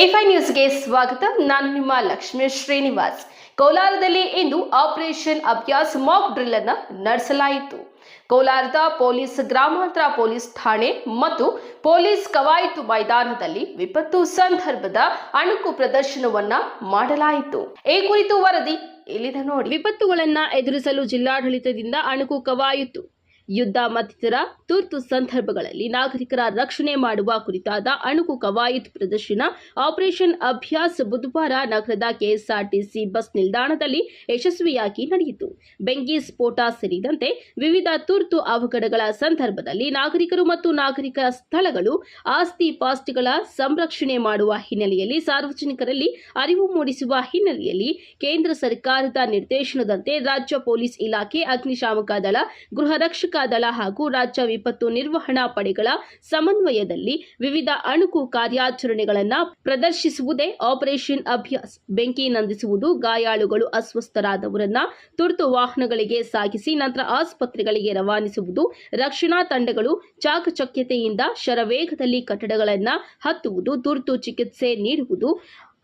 A5 ನ್ಯೂಸ್ಗೆ ಸ್ವಾಗತ. ನಾನು ನಿಮ್ಮ ಲಕ್ಷ್ಮೀ ಶ್ರೀನಿವಾಸ್. ಕೋಲಾರದಲ್ಲಿ ಇಂದು ಆಪರೇಷನ್ ಅಭ್ಯಾಸ್ ಮಾಕ್ ಡ್ರಿಲ್ ಅನ್ನು ನಡೆಸಲಾಯಿತು. ಕೋಲಾರದ ಪೊಲೀಸ್ ಗ್ರಾಮಾಂತರ ಪೊಲೀಸ್ ಠಾಣೆ ಮತ್ತು ಪೊಲೀಸ್ ಕವಾಯತು ಮೈದಾನದಲ್ಲಿ ವಿಪತ್ತು ಸಂದರ್ಭದ ಅಣುಕು ಪ್ರದರ್ಶನವನ್ನ ಮಾಡಲಾಯಿತು. ಈ ಕುರಿತು ವರದಿ ಇಲ್ಲಿದೆ ನೋಡಿ. ವಿಪತ್ತುಗಳನ್ನು ಎದುರಿಸಲು ಜಿಲ್ಲಾಡಳಿತದಿಂದ ಅಣುಕು ಕವಾಯತು, ಯುದ್ಧ ಮತ್ತಿತರ ತುರ್ತು ಸಂದರ್ಭಗಳಲ್ಲಿ ನಾಗರಿಕರ ರಕ್ಷಣೆ ಮಾಡುವ ಕುರಿತಾದ ಅಣುಕು ಕವಾಯತು ಪ್ರದರ್ಶನ ಆಪರೇಷನ್ ಅಭ್ಯಾಸ್ ಬುಧವಾರ ನಗರದ ಕೆಎಸ್ಆರ್ಟಿಸಿ ಬಸ್ ನಿಲ್ದಾಣದಲ್ಲಿ ಯಶಸ್ವಿಯಾಗಿ ನಡೆಯಿತು. ಬೆಂಕಿ ಸ್ಫೋಟ ಸೇರಿದಂತೆ ವಿವಿಧ ತುರ್ತು ಅವಘಡಗಳ ಸಂದರ್ಭದಲ್ಲಿ ನಾಗರಿಕರು ಮತ್ತು ನಾಗರಿಕ ಸ್ಥಳಗಳು ಆಸ್ತಿ ಪಾಸ್ತಿಗಳ ಸಂರಕ್ಷಣೆ ಮಾಡುವ ಹಿನ್ನೆಲೆಯಲ್ಲಿ ಸಾರ್ವಜನಿಕರಲ್ಲಿ ಅರಿವು ಮೂಡಿಸುವ ಹಿನ್ನೆಲೆಯಲ್ಲಿ ಕೇಂದ್ರ ಸರ್ಕಾರದ ನಿರ್ದೇಶನದಂತೆ ರಾಜ್ಯ ಪೊಲೀಸ್ ಇಲಾಖೆ, ಅಗ್ನಿಶಾಮಕ ದಳ, ಗೃಹ ರಕ್ಷಕ ದಳ ಹಾಗೂ ರಾಜ್ಯ ವಿಪತ್ತು ನಿರ್ವಹಣಾ ಪಡೆಗಳ ಸಮನ್ವಯದಲ್ಲಿ ವಿವಿಧ ಅಣುಕು ಕಾರ್ಯಾಚರಣೆಗಳನ್ನು ಪ್ರದರ್ಶಿಸುವುದೇ ಆಪರೇಷನ್ ಅಭ್ಯಾಸ್. ಬೆಂಕಿ ನಂದಿಸುವುದು, ಗಾಯಾಳುಗಳು ಅಸ್ವಸ್ಥರಾದವರನ್ನ ತುರ್ತು ವಾಹನಗಳಿಗೆ ಸಾಗಿಸಿ ನಂತರ ಆಸ್ಪತ್ರೆಗಳಿಗೆ ರವಾನಿಸುವುದು, ರಕ್ಷಣಾ ತಂಡಗಳು ಚಾಕಚಕ್ಯತೆಯಿಂದ ಶರವೇಗದಲ್ಲಿ ಕಟ್ಟಡಗಳನ್ನು ಹತ್ತುವುದು, ತುರ್ತು ಚಿಕಿತ್ಸೆ ನೀಡುವುದು,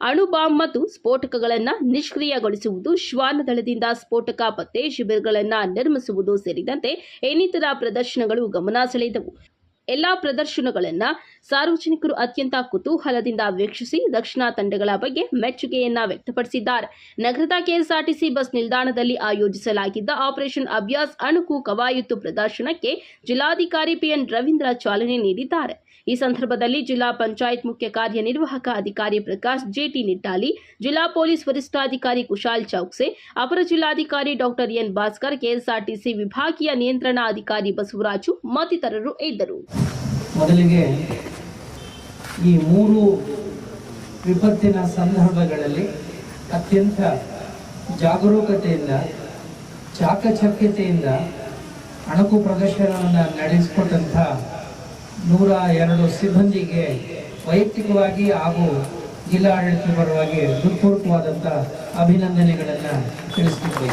ಅಣುಬಾಂಬ್ ಮತ್ತು ಸ್ಫೋಟಕಗಳನ್ನು ನಿಷ್ಕ್ರಿಯಗೊಳಿಸುವುದು, ಶ್ವಾನದಳದಿಂದ ಸ್ಫೋಟಕ ಪತ್ತೆ ಶಿಬಿರಗಳನ್ನು ನಿರ್ಮಿಸುವುದು ಸೇರಿದಂತೆ ಇನ್ನಿತರ ಪ್ರದರ್ಶನಗಳು ಗಮನ ಸೆಳೆದವು. ಎಲ್ಲಾ ಪ್ರದರ್ಶನಗಳನ್ನು ಸಾರ್ವಜನಿಕರು ಅತ್ಯಂತ ಕುತೂಹಲದಿಂದ ವೀಕ್ಷಿಸಿ ರಕ್ಷಣಾ ತಂಡಗಳ ಬಗ್ಗೆ ಮೆಚ್ಚುಗೆಯನ್ನ ವ್ಯಕ್ತಪಡಿಸಿದ್ದಾರೆ. ನಗರದ ಕೆಎಸ್ಆರ್ಟಿಸಿ ಬಸ್ ನಿಲ್ದಾಣದಲ್ಲಿ ಆಯೋಜಿಸಲಾಗಿದ್ದ ಆಪರೇಷನ್ ಅಭ್ಯಾಸ್ ಅಣುಕು ಕವಾಯತು ಪ್ರದರ್ಶನಕ್ಕೆ ಜಿಲ್ಲಾಧಿಕಾರಿ ಪಿಎನ್ ರವೀಂದ್ರ ಚಾಲನೆ ನೀಡಿದ್ದಾರೆ. ಈ ಸಂದರ್ಭದಲ್ಲಿ ಜಿಲ್ಲಾ ಪಂಚಾಯತ್ ಮುಖ್ಯ ಕಾರ್ಯನಿರ್ವಾಹಕ ಅಧಿಕಾರಿ ಪ್ರಕಾಶ್ ಜೆಟಿ ನಿಟ್ಟಾಲಿ, ಜಿಲ್ಲಾ ಪೊಲೀಸ್ ವರಿಷ್ಠಾಧಿಕಾರಿ ಕುಶಾಲ್ ಚೌಕ್ಸೆ, ಅಪರ ಜಿಲ್ಲಾಧಿಕಾರಿ ಡಾಕ್ಟರ್ ಎನ್ ಭಾಸ್ಕರ್, ಕೆಎಸ್ಆರ್ಟಿಸಿ ವಿಭಾಗೀಯ ನಿಯಂತ್ರಣಾಧಿಕಾರಿ ಬಸವರಾಜು ಮತ್ತಿತರರು ಇದ್ದರು. ಮೊದಲಿಗೆ ಈ ಮೂರು ವಿಪತ್ತಿನ ಸಂದರ್ಭಗಳಲ್ಲಿ ಅತ್ಯಂತ ಜಾಗರೂಕತೆಯಿಂದ, ಚಾಕಚಕ್ಯತೆಯಿಂದ ಅಣುಕು ಪ್ರದರ್ಶನವನ್ನು ನಡೆಸಿಕೊಟ್ಟಂಥ 102 ಸಿಬ್ಬಂದಿಗೆ ವೈಯಕ್ತಿಕವಾಗಿ ಹಾಗೂ ಜಿಲ್ಲಾಡಳಿತದ ಪರವಾಗಿ ಹೃತ್ಪೂರ್ವಕವಾದಂಥ ಅಭಿನಂದನೆಗಳನ್ನು ತಿಳಿಸಲಿಕ್ಕೆ.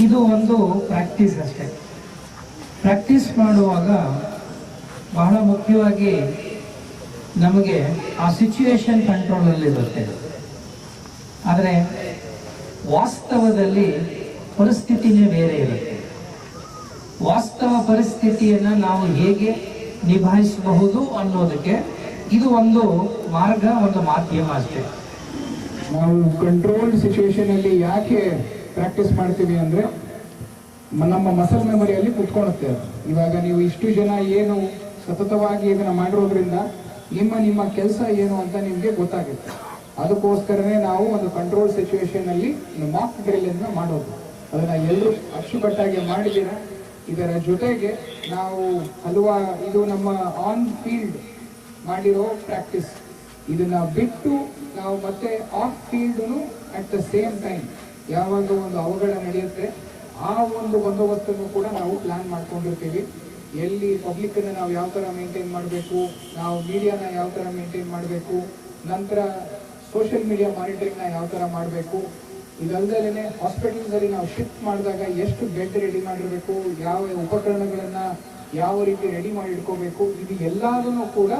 ಇದು ಒಂದು ಪ್ರಾಕ್ಟೀಸ್ ಅಷ್ಟೇ. ಪ್ರಾಕ್ಟೀಸ್ ಮಾಡುವಾಗ ಬಹಳ ಮುಖ್ಯವಾಗಿ ನಮಗೆ ಆ ಸಿಚುವೇಶನ್ ಕಂಟ್ರೋಲಲ್ಲಿರುತ್ತೆ. ಆದರೆ ವಾಸ್ತವದಲ್ಲಿ ಪರಿಸ್ಥಿತಿನೇ ಬೇರೆ ಇರುತ್ತೆ. ವಾಸ್ತವ ಪರಿಸ್ಥಿತಿಯನ್ನು ನಾವು ಹೇಗೆ ನಿಭಾಯಿಸಬಹುದು ಅನ್ನೋದಕ್ಕೆ ಇದು ಒಂದು ಮಾರ್ಗ, ಒಂದು ಮಾಧ್ಯಮ ಅಷ್ಟೇ. ನಾವು ಕಂಟ್ರೋಲ್ಡ್ ಸಿಚುವೇಶನ್ ಅಲ್ಲಿ ಯಾಕೆ ಪ್ರಾಕ್ಟೀಸ್ ಮಾಡ್ತೀವಿ ಅಂದ್ರೆ ನಮ್ಮ ಮಸಲ್ ಮೆಮೊರಿಯಲ್ಲಿ ಕುತ್ಕೊಳ್ಳುತ್ತೆ. ಇವಾಗ ನೀವು ಇಷ್ಟು ಜನ ಏನು ಸತತವಾಗಿ ಇದನ್ನ ಮಾಡಿರೋದ್ರಿಂದ ನಿಮ್ಮ ಕೆಲಸ ಏನು ಅಂತ ನಿಮ್ಗೆ ಗೊತ್ತಾಗುತ್ತೆ. ಅದಕ್ಕೋಸ್ಕರನೇ ನಾವು ಒಂದು ಕಂಟ್ರೋಲ್ ಸಿಚುವೇಶನ್ ಅಲ್ಲಿ ಮಾಕ್ ಡ್ರಿಲ್ ಅನ್ನ ಮಾಡೋದು. ಅದನ್ನ ಎಲ್ಲರೂ ಅಚ್ಚುಕಟ್ಟಾಗಿ ಮಾಡಿದ್ದೀರಾ. ಇದರ ಜೊತೆಗೆ ನಾವು ಇದು ನಮ್ಮ ಆನ್ ಫೀಲ್ಡ್ ಮಾಡಿರೋ ಪ್ರಾಕ್ಟೀಸ್. ಇದನ್ನ ಬಿಟ್ಟು ನಾವು ಮತ್ತೆ ಆಫ್ ಫೀಲ್ಡ್ನು ಅಟ್ ದ ಸೇಮ್ ಟೈಮ್ ಯಾವಾಗ ಒಂದು ಅವಘಡ ನಡೆಯುತ್ತೆ ಆ ಒಂದು ಬಂದೋಬಸ್ತನ್ನು ಕೂಡ ನಾವು ಪ್ಲಾನ್ ಮಾಡ್ಕೊಂಡಿರ್ತೀವಿ. ಎಲ್ಲಿ ಪಬ್ಲಿಕ್ಕನ್ನು ನಾವು ಯಾವ ಥರ ಮೇಂಟೈನ್ ಮಾಡಬೇಕು, ನಾವು ಮೀಡಿಯಾನ ಯಾವ ಥರ ಮೇಂಟೈನ್ ಮಾಡಬೇಕು, ನಂತರ ಸೋಷಿಯಲ್ ಮೀಡಿಯಾ ಮಾನಿಟರಿಂಗ್ನ ಯಾವ ಥರ ಮಾಡಬೇಕು, ಇದಲ್ಲದೆ ಹಾಸ್ಪಿಟಲ್ಸಲ್ಲಿ ನಾವು ಶಿಫ್ಟ್ ಮಾಡಿದಾಗ ಎಷ್ಟು ಬೆಡ್ ರೆಡಿ ಮಾಡಿರಬೇಕು, ಯಾವ ಉಪಕರಣಗಳನ್ನು ಯಾವ ರೀತಿ ರೆಡಿ ಮಾಡಿ ಇಟ್ಕೋಬೇಕು, ಇದು ಎಲ್ಲದೂ ಕೂಡ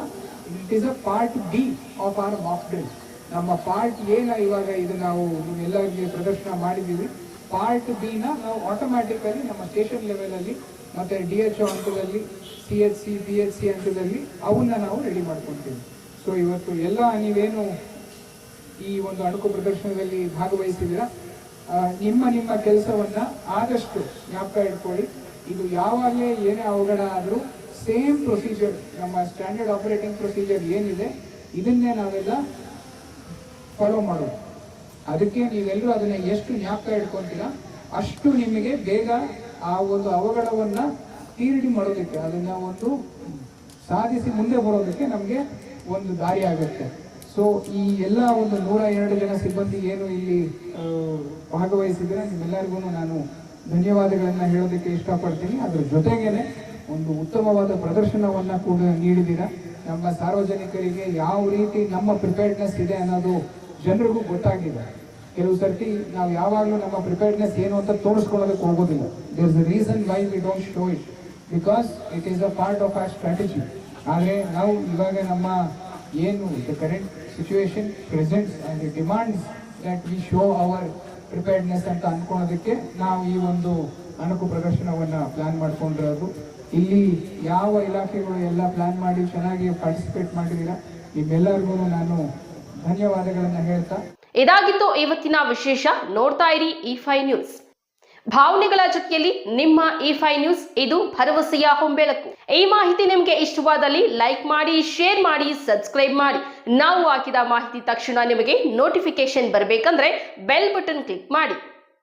it is a part be of our mock drill. ನಮ್ಮ ಪಾರ್ಟ್ ಎನ ಇವಾಗ ಇದು ನಾವು ಎಲ್ಲರಿಗೆ ಪ್ರದರ್ಶನ ಮಾಡಿದ್ದೀವಿ. ಪಾರ್ಟ್ ಬಿನ ನಾವು ಆಟೋಮ್ಯಾಟಿಕಲಿ ನಮ್ಮ ಸ್ಟೇಷನ್ ಲೆವೆಲಲ್ಲಿ ಮತ್ತು DHO ಹಂತದಲ್ಲಿ, CHC BHC ಹಂತದಲ್ಲಿ ಅವನ್ನ ನಾವು ರೆಡಿ ಮಾಡ್ಕೊಳ್ತೀವಿ. ಸೊ ಇವತ್ತು ಎಲ್ಲ ನೀವೇನು ಈ ಒಂದು ಅಣುಕು ಪ್ರದರ್ಶನದಲ್ಲಿ ಭಾಗವಹಿಸಿದ್ದೀರಾ, ನಿಮ್ಮ ಕೆಲಸವನ್ನ ಆದಷ್ಟು ಜ್ಞಾಪಕ ಇಟ್ಕೊಳ್ಳಿ. ಇದು ಯಾವಾಗಲೇ ಏನೇ ಅವಘಡ ಆದರೂ ಸೇಮ್ ಪ್ರೊಸೀಜರ್, ನಮ್ಮ ಸ್ಟ್ಯಾಂಡರ್ಡ್ ಆಪರೇಟಿಂಗ್ ಪ್ರೊಸೀಜರ್ ಏನಿದೆ ಇದನ್ನೇ ನಾವೆಲ್ಲ ಫಾಲೋ ಮಾಡೋದು. ಅದಕ್ಕೆ ನೀವೆಲ್ಲರೂ ಅದನ್ನ ಎಷ್ಟು ಜ್ಞಾಪಕ ಇಟ್ಕೊತೀರಾ ಅಷ್ಟು ನಿಮಗೆ ಬೇಗ ಆ ಒಂದು ಅವಘಡವನ್ನ ತೀರ್ಡಿ ಮಾಡೋದಕ್ಕೆ, ಅದನ್ನ ಒಂದು ಸಾಧಿಸಿ ಮುಂದೆ ಬರೋದಕ್ಕೆ ನಮಗೆ ಒಂದು ದಾರಿ ಆಗುತ್ತೆ. ಸೊ ಈ ಎಲ್ಲ ಒಂದು 102 ಜನ ಸಿಬ್ಬಂದಿ ಏನು ಇಲ್ಲಿ ಭಾಗವಹಿಸಿದ್ರೆ ನಿಮ್ಮೆಲ್ಲರಿಗೂ ನಾನು ಧನ್ಯವಾದಗಳನ್ನು ಹೇಳೋದಕ್ಕೆ ಇಷ್ಟಪಡ್ತೀನಿ. ಅದ್ರ ಜೊತೆಗೇನೆ ಒಂದು ಉತ್ತಮವಾದ ಪ್ರದರ್ಶನವನ್ನು ಕೂಡ ನೀಡಿದ್ದೀರಾ. ನಮ್ಮ ಸಾರ್ವಜನಿಕರಿಗೆ ಯಾವ ರೀತಿ ನಮ್ಮ ಪ್ರಿಪೇರ್ಡ್ನೆಸ್ ಇದೆ ಅನ್ನೋದು ಜನರಿಗೂ ಗೊತ್ತಾಗಿದೆ. ಕೆಲವು ಸರ್ತಿ ನಾವು ಯಾವಾಗಲೂ ನಮ್ಮ ಪ್ರಿಪೇರ್ಡ್ನೆಸ್ ಏನು ಅಂತ ತೋರಿಸ್ಕೊಳ್ಳೋದಕ್ಕೆ ಹೋಗೋದಿಲ್ಲ. There is a reason why we don't show it, because it is a part of our strategy. ಆದರೆ ನಾವು ಇವಾಗ ನಮ್ಮ ಏನು the current situation presents and the demands that we show our preparedness ಅಂತ ಅನ್ಕೊಳೋದಕ್ಕೆ ನಾವು ಈ ಒಂದು ಅಣಕು ಪ್ರದರ್ಶನವನ್ನು ಪ್ಲಾನ್ ಮಾಡ್ಕೊಂಡಿರೋದು. ಇಲ್ಲಿ ಯಾವ ಇಲಾಖೆಗಳು ಎಲ್ಲ ಪ್ಲಾನ್ ಮಾಡಿ ಚೆನ್ನಾಗಿ ಪಾರ್ಟಿಸಿಪೇಟ್ ಮಾಡಿದ್ದೀರಾ, ನಿಮ್ಮೆಲ್ಲರಿಗೂ ನಾನು ಧನ್ಯವಾದಗಳನ್ನು ಹೇಳ್ತಾ ಇದಾಗಿತ್ತು ಇವತ್ತಿನ ವಿಶೇಷ. ನೋಡ್ತಾ ಇರಿ E5 ನ್ಯೂಸ್. ಭಾವನೆಗಳ ಜೊತೆಯಲ್ಲಿ ನಿಮ್ಮ E5 ನ್ಯೂಸ್, ಇದು ಭರವಸೆಯ ಹೊಂಬೆಳಕು. ಈ ಮಾಹಿತಿ ನಿಮಗೆ ಇಷ್ಟವಾದಲ್ಲಿ ಲೈಕ್ ಮಾಡಿ, ಶೇರ್ ಮಾಡಿ, ಸಬ್ಸ್ಕ್ರೈಬ್ ಮಾಡಿ. ನಾವು ಹಾಕಿದ ಮಾಹಿತಿ ತಕ್ಷಣ ನಿಮಗೆ ನೋಟಿಫಿಕೇಶನ್ ಬರಬೇಕಂದ್ರೆ ಬೆಲ್ ಬಟನ್ ಕ್ಲಿಕ್ ಮಾಡಿ.